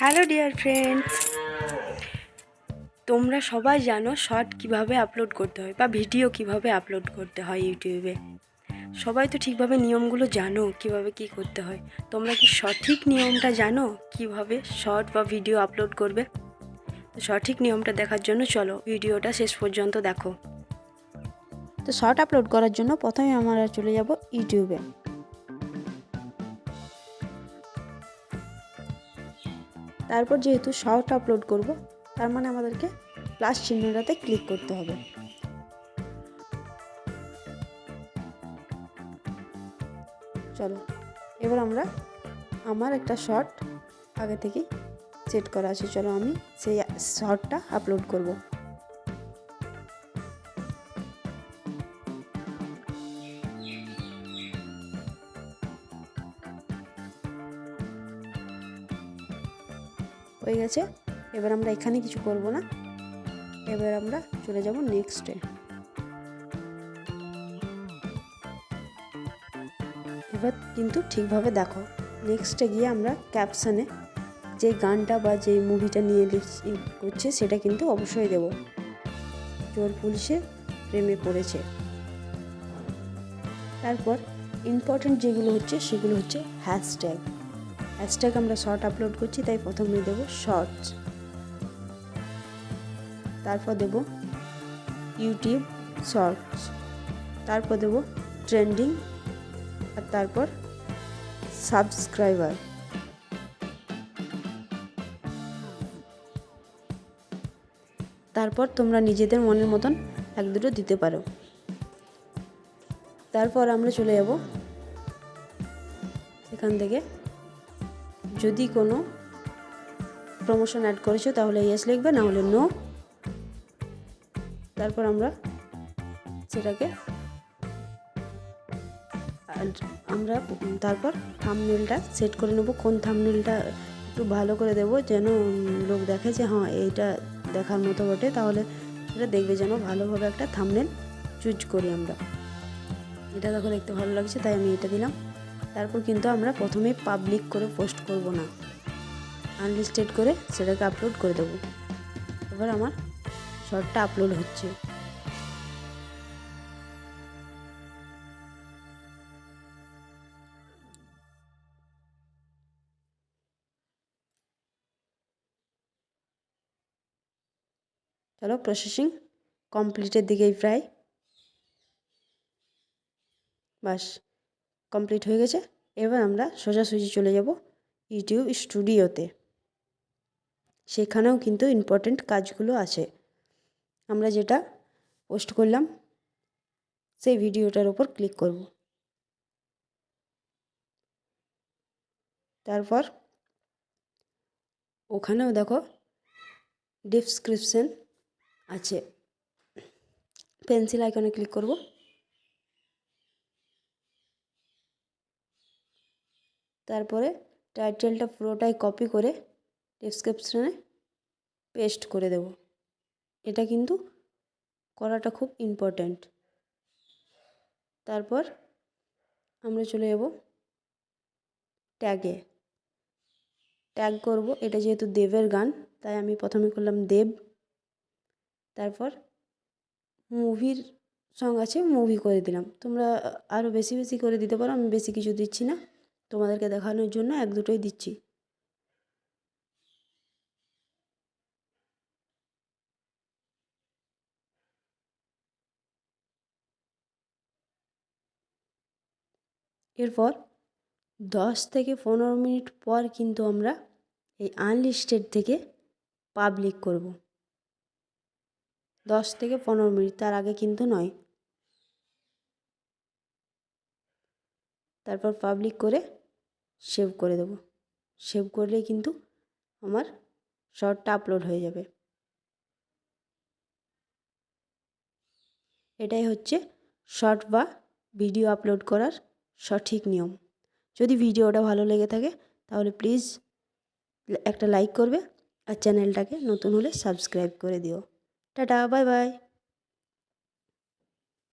Hello dear friends, তোমরা সবাই জানো শর্ট কিভাবে আপলোড করতে হয় বা ভিডিও কিভাবে আপলোড করতে হয় ইউটিউবে। সবাই তো ঠিকভাবে নিয়মগুলো জানো কিভাবে কি করতে হয়। তোমরা কি সঠিক নিয়মটা জানো কিভাবে শর্ট বা ভিডিও আপলোড করবে? তো সঠিক নিয়মটা দেখার জন্য চলো ভিডিওটা শেষ পর্যন্ত দেখো। তো শর্ট আপলোড করার জন্য প্রথমে আমরা চলে যাব ইউটিউবে। তারপর যেহেতু শর্ট আপলোড করব, তার মানে আমাদেরকে প্লাস চিহ্নটাতে ক্লিক করতে হবে। চলো এবার আমার একটা শর্ট আগে থেকেই সেট করা আছে, চলো আমি সেই শর্টটা আপলোড করব। হয়ে গেছে। এবার আমরা এখানে কিছু করব না, এবার আমরা চলে যাব নেক্সটে। এবার কিন্তু ঠিকভাবে দেখো, নেক্সটে গিয়ে আমরা ক্যাপশনে যে গানটা বা যে মুভিটা নিয়ে করছে সেটা কিন্তু অবশ্যই দেব। চোর পুলিশে প্রেমে পড়েছে। তারপর ইম্পর্টেন্ট যেগুলো হচ্ছে সেগুলো হচ্ছে হ্যাশট্যাগ আমরা শর্ট আপলোড করছি, তাই প্রথমে দেব শর্টস, তারপর দেব ইউটিউব শর্টস, তারপর দেব ট্রেন্ডিং, আর তারপর সাবস্ক্রাইবার। তারপর তোমরা নিজেদের মনের মতন এক দুটো দিতে পারো। তারপর আমরা চলে যাব এখান থেকে, যদি কোনো প্রমোশন অ্যাড করেছো তাহলে ইয়েস লিখবে, না হলে নো। তারপর আমরা সেটাকে তারপর থাম্বনেলটা সেট করে নেব। কোন থাম্বনেলটা একটু ভালো করে দেব, যেন লোক দেখে যে হ্যাঁ এইটা দেখার মতো বটে, তাহলে সেটা দেখবে যেন ভালোভাবে একটা থাম্বনেল চুজ করি আমরা। এটা দেখো দেখতে ভালো লাগছে তাই আমি এটা দিলাম। তারপর কিন্তু আমরা প্রথমেই পাবলিক করে পোস্ট করব না, আনলিস্টেড করে সেটাকে আপলোড করে দেবো। এবার আমার শর্টটা আপলোড হচ্ছে। চলো প্রসেসিং কমপ্লিটের দিকেই প্রায়, বাস কমপ্লিট হয়ে গেছে। এবার আমরা সোজাসুজি চলে যাব ইউটিউব স্টুডিওতে। সেখানেও কিন্তু ইম্পর্টেন্ট কাজগুলো আছে। আমরা যেটা পোস্ট করলাম সেই ভিডিওটার ওপর ক্লিক করব। তারপর ওখানেও দেখো ডেসক্রিপশন আছে, পেন্সিল আইকনে ক্লিক করব। তারপরে টাইটেলটা পুরোটাই কপি করে ডেসক্রিপশনে পেস্ট করে দেব। এটা কিন্তু করাটা খুব ইম্পর্ট্যান্ট। তারপর আমরা চলে যাব ট্যাগ করব। এটা যেহেতু দেবের গান তাই আমি প্রথমে করলাম দেব। তারপর মুভির সং আছে, মুভি করে দিলাম। তোমরা আরও বেশি বেশি করে দিতে পারো, আমি বেশি কিছু দিচ্ছি না, তোমাদেরকে দেখানোর জন্য এক দুটোই দিচ্ছি। এরপর 10 থেকে 15 মিনিট পর কিন্তু আমরা এই আনলিস্টেড থেকে পাবলিক করব। 10 থেকে 15 মিনিট, তার আগে কিন্তু নয়। তারপর পাবলিক করে সেভ করে দেব। সেভ করলেই কিন্তু আমার শর্টটা আপলোড হয়ে যাবে। এটাই হচ্ছে শর্ট বা ভিডিও আপলোড করার সঠিক নিয়ম। যদি ভিডিওটা ভালো লেগে থাকে তাহলে প্লিজ একটা লাইক করবে, আর চ্যানেলটাকে নতুন হলে সাবস্ক্রাইব করে দিও। Tata, bye bye.